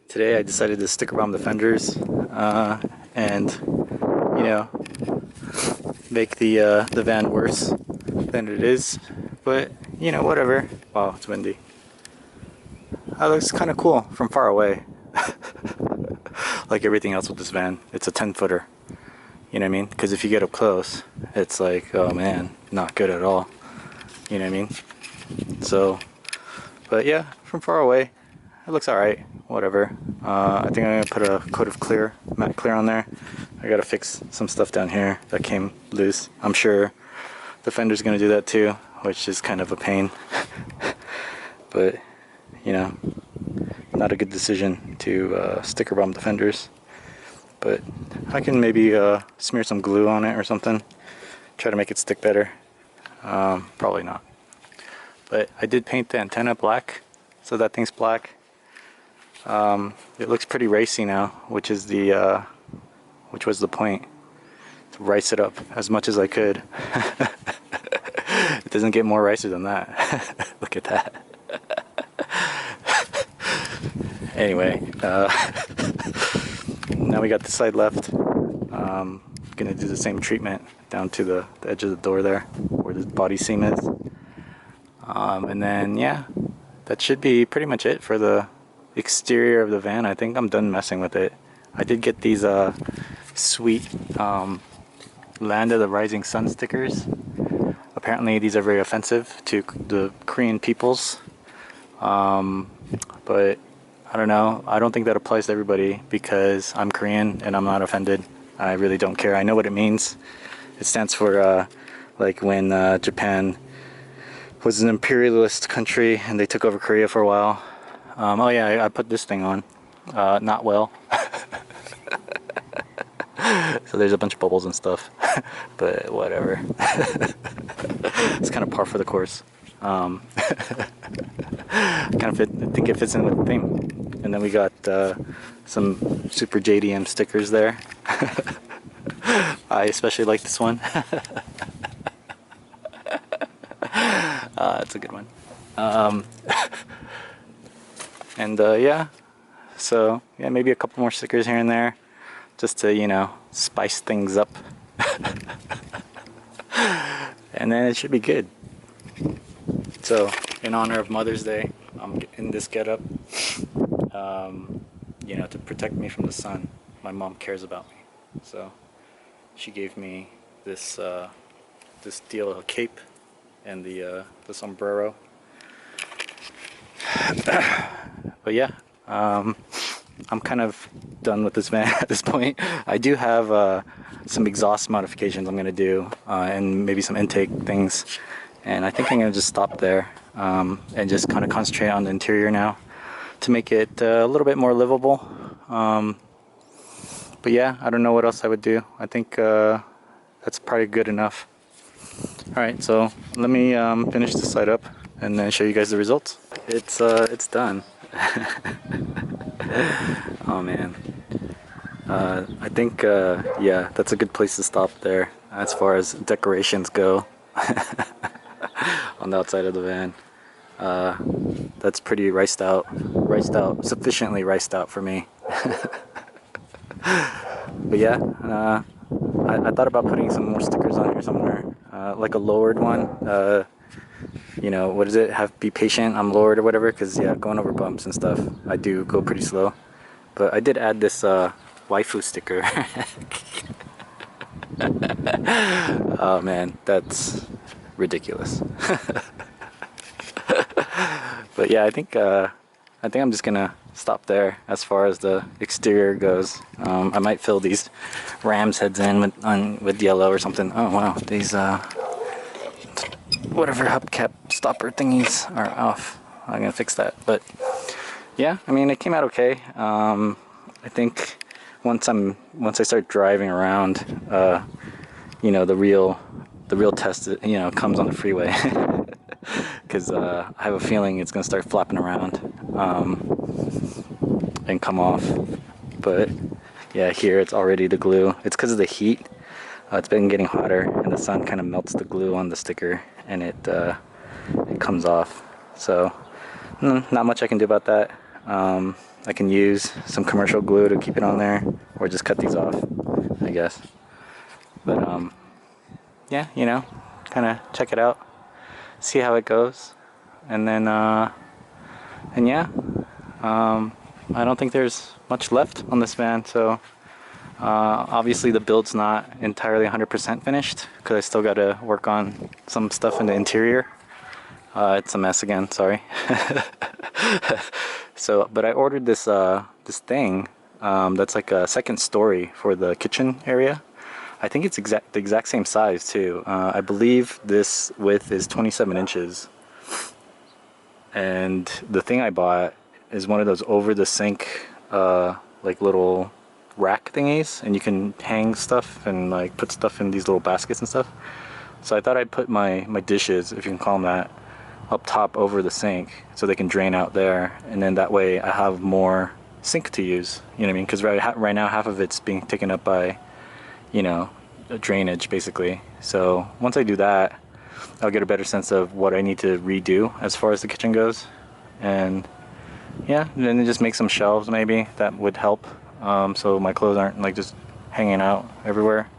Today I decided to sticker bomb the fenders and you know make the van worse than it is, but you know, whatever. Wow, it's windy. That looks kind of cool from far away. Like everything else with this van, it's a 10-footer. You know what I mean? Because if you get up close, it's like, oh man, not good at all. You know what I mean? So, but yeah, from far away, it looks alright. Whatever. I think I'm gonna put a coat of clear, matte clear on there. I gotta fix some stuff down here that came loose. I'm sure the fender's gonna do that too, which is kind of a pain. But, you know, not a good decision to sticker bomb the fenders. But I can maybe smear some glue on it or something. Try to make it stick better. Probably not. But I did paint the antenna black, so that thing's black. It looks pretty racy now, which was the point, to rice it up as much as I could. It doesn't get more racy than that. Look at that. Anyway, now we got this side left. Gonna do the same treatment down to the edge of the door there, where the body seam is. And then yeah, that should be pretty much it for the exterior of the van. I think I'm done messing with it. I did get these sweet Land of the Rising Sun stickers. Apparently these are very offensive to the Korean peoples, but I don't know. I don't think that applies to everybody because I'm Korean and I'm not offended. I really don't care. I know what it means. It stands for like when Japan was an imperialist country and they took over Korea for a while. Oh yeah, I put this thing on. Not well. So there's a bunch of bubbles and stuff. But whatever. It's kind of par for the course. I think it fits in with the theme. And then we got some super JDM stickers there. I especially like this one. It's a good one. And yeah, so yeah, maybe a couple more stickers here and there, just to, you know, spice things up. And then it should be good. So, in honor of Mother's Day, I'm in this getup, you know, to protect me from the sun. My mom cares about me, so she gave me this this deal, a cape, and the sombrero. But yeah, I'm kind of done with this van at this point. I do have some exhaust modifications I'm gonna do, and maybe some intake things. And I think I'm going to just stop there and just kind of concentrate on the interior now to make it a little bit more livable. But yeah, I don't know what else I would do. I think that's probably good enough. Alright, so let me finish this side up and then show you guys the results. It's done. Oh man. I think, yeah, that's a good place to stop there as far as decorations go. On the outside of the van. That's pretty riced out, sufficiently riced out for me. But yeah, I thought about putting some more stickers on here somewhere, like a lowered one. You know, what is it? Be patient, I'm lowered or whatever, because yeah, going over bumps and stuff, I do go pretty slow. But I did add this waifu sticker. Oh man, that's ridiculous. But yeah, I think I'm just gonna stop there as far as the exterior goes. I might fill these ram's heads in with yellow or something. Oh wow, these whatever hubcap stopper thingies are off. I'm gonna fix that. But yeah, I mean, it came out okay. I think once I start driving around, you know, the real test, you know, comes on the freeway. Because I have a feeling it's gonna start flapping around and come off. But yeah, here it's already the glue. It's because of the heat. It's been getting hotter and the sun kind of melts the glue on the sticker and it comes off. So not much I can do about that. I can use some commercial glue to keep it on there, or just cut these off, I guess. But yeah, you know, kind of check it out, see how it goes, and then and yeah, I don't think there's much left on this van, so obviously the build's not entirely 100% finished because I still got to work on some stuff in the interior. It's a mess again, sorry. So, but I ordered this this thing that's like a second story for the kitchen area. I think it's the exact same size too. I believe this width is 27 inches. And the thing I bought is one of those over the sink like little rack thingies, and you can hang stuff and like put stuff in these little baskets and stuff. So I thought I'd put my dishes, if you can call them that, up top over the sink so they can drain out there, and then that way I have more sink to use, you know what I mean? Because right now half of it's being taken up by, you know, drainage basically. So once I do that, I'll get a better sense of what I need to redo as far as the kitchen goes. And yeah, then just make some shelves maybe, that would help, so my clothes aren't like just hanging out everywhere,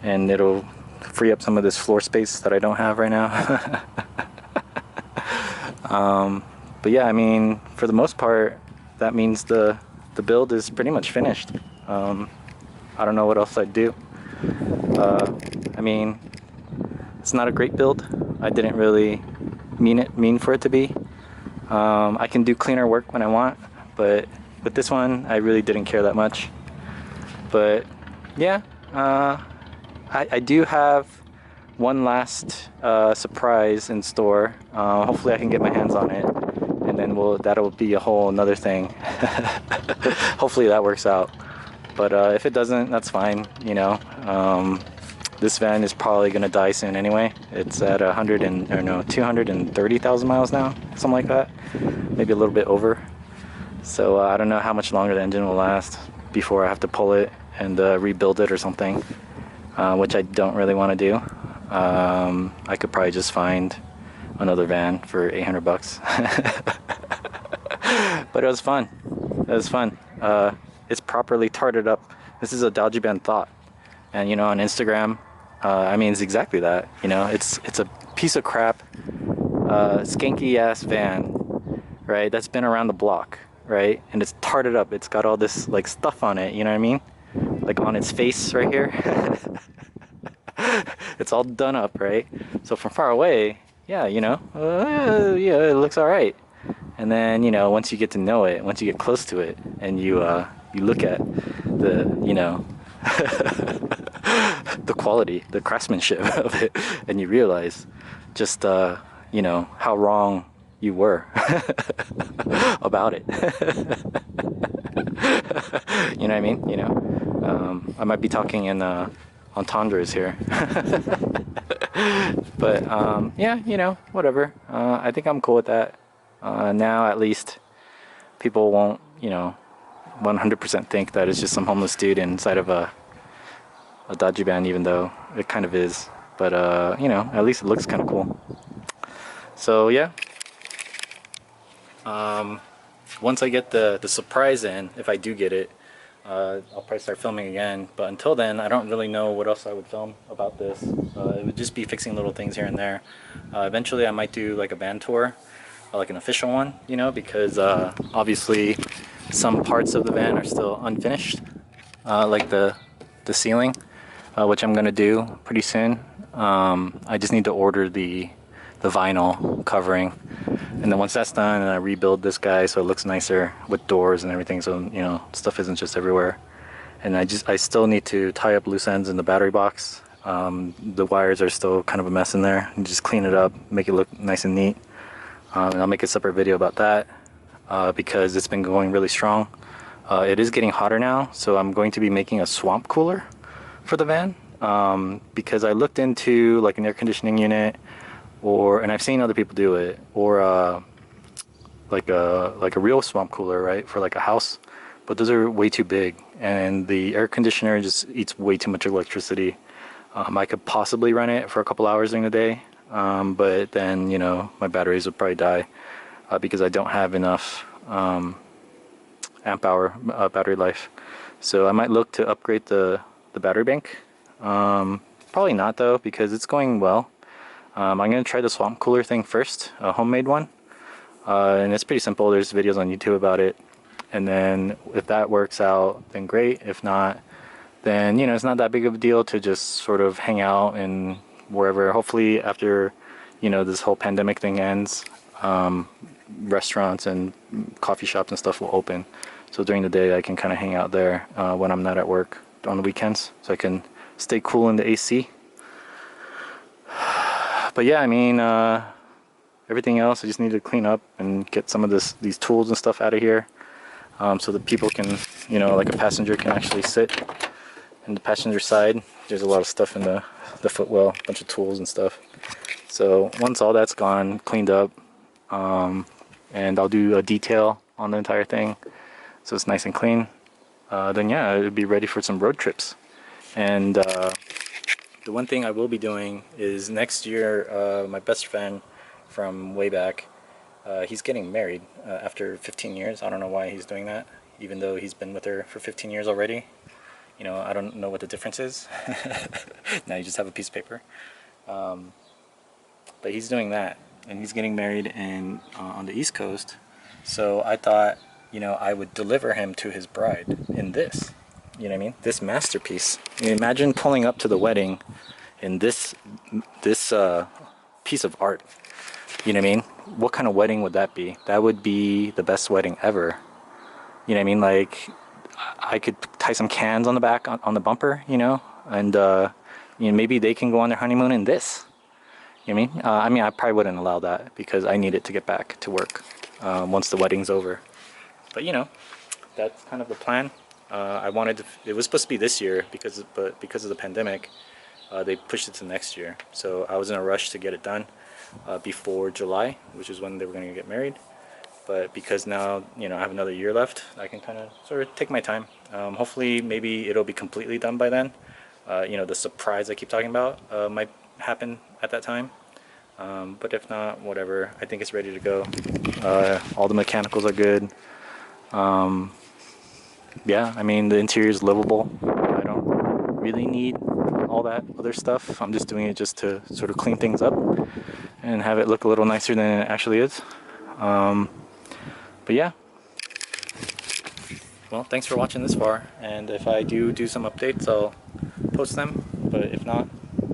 and it'll free up some of this floor space that I don't have right now. But yeah, I mean, for the most part, that means the build is pretty much finished. I don't know what else I'd do. I mean, it's not a great build. I didn't really mean for it to be. I can do cleaner work when I want, but with this one, I really didn't care that much. But yeah, I do have one last surprise in store. Hopefully I can get my hands on it, and then that'll be a whole another thing. Hopefully that works out. But if it doesn't, that's fine, you know. This van is probably gonna die soon anyway. It's at 230,000 miles now, something like that, maybe a little bit over. So I don't know how much longer the engine will last before I have to pull it and rebuild it or something, which I don't really want to do. I could probably just find another van for 800 bucks. But it was fun. It was fun. It's properly tarted up. This is a Dajiban thought, and you know, on Instagram, I mean, it's exactly that. You know, it's a piece of crap, skanky ass van, right? That's been around the block, right? And it's tarted up. It's got all this like stuff on it. You know what I mean? Like on its face right here. It's all done up, right? So from far away, yeah, you know, yeah, it looks all right. And then, you know, once you get to know it, once you get close to it, and you look at the, you know, the quality, the craftsmanship of it, and you realize just, you know, how wrong you were about it. You know what I mean? You know, I might be talking in entendres here. But yeah, you know, whatever. I think I'm cool with that. Now at least people won't, you know, 100% think that it's just some homeless dude inside of a Dajiban, even though it kind of is. But you know, at least it looks kind of cool. So yeah, once I get the surprise in, if I do get it, I'll probably start filming again. But until then, I don't really know what else I would film about this. It would just be fixing little things here and there. Eventually I might do like a van tour, like an official one, you know, because obviously some parts of the van are still unfinished, like the ceiling, which I'm gonna do pretty soon. I just need to order the vinyl covering, and then once that's done, and I rebuild this guy so it looks nicer with doors and everything, so you know, stuff isn't just everywhere. And I still need to tie up loose ends in the battery box. The wires are still kind of a mess in there, and just clean it up, make it look nice and neat. And I'll make a separate video about that, because it's been going really strong. It is getting hotter now, so I'm going to be making a swamp cooler for the van, because I looked into like an air conditioning unit, and I've seen other people do it, or like a real swamp cooler, right, for like a house. But those are way too big, and the air conditioner just eats way too much electricity. I could possibly run it for a couple hours during the day, but then, you know, my batteries would probably die, because I don't have enough amp hour battery life. So I might look to upgrade the battery bank. Probably not though, because it's going well. I'm gonna try the swamp cooler thing first, a homemade one, and it's pretty simple. There's videos on YouTube about it, and then if that works out, then great. If not, then it's not that big of a deal to just sort of hang out and wherever. Hopefully after this whole pandemic thing ends, restaurants and coffee shops and stuff will open, so during the day I can kind of hang out there when I'm not at work on the weekends, so I can stay cool in the AC. But yeah, I mean, everything else I just need to clean up and get some of these tools and stuff out of here, so that people can, like a passenger can actually sit in the passenger side. There's a lot of stuff in the footwell, a bunch of tools and stuff. So once all that's gone, cleaned up, and I'll do a detail on the entire thing so it's nice and clean, then yeah, it'll be ready for some road trips. And the one thing I will be doing is next year, my best friend from way back, he's getting married after 15 years. I don't know why he's doing that, even though he's been with her for 15 years already. I don't know what the difference is. Now you just have a piece of paper. But he's doing that, and he's getting married on the East Coast. So I thought, I would deliver him to his bride in this. You know what I mean? This masterpiece. Imagine pulling up to the wedding in this piece of art. You know what I mean? What kind of wedding would that be? That would be the best wedding ever. You know what I mean? Like, I could tie some cans on the back on the bumper, and maybe they can go on their honeymoon in this. You know what I mean? I probably wouldn't allow that because I need it to get back to work once the wedding's over. But that's kind of the plan. It was supposed to be this year but because of the pandemic, they pushed it to next year. So I was in a rush to get it done before July, which is when they were going to get married. But because now, I have another year left, I can kind of sort of take my time. Hopefully, maybe it'll be completely done by then. The surprise I keep talking about might happen at that time. But if not, whatever. I think it's ready to go. All the mechanicals are good. Yeah, I mean, the interior is livable. I don't really need all that other stuff. I'm just doing it just to sort of clean things up and have it look a little nicer than it actually is. But yeah, well, thanks for watching this far, and if I do some updates, I'll post them, but if not,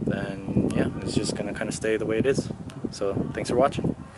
then yeah, it's just gonna kind of stay the way it is. So thanks for watching.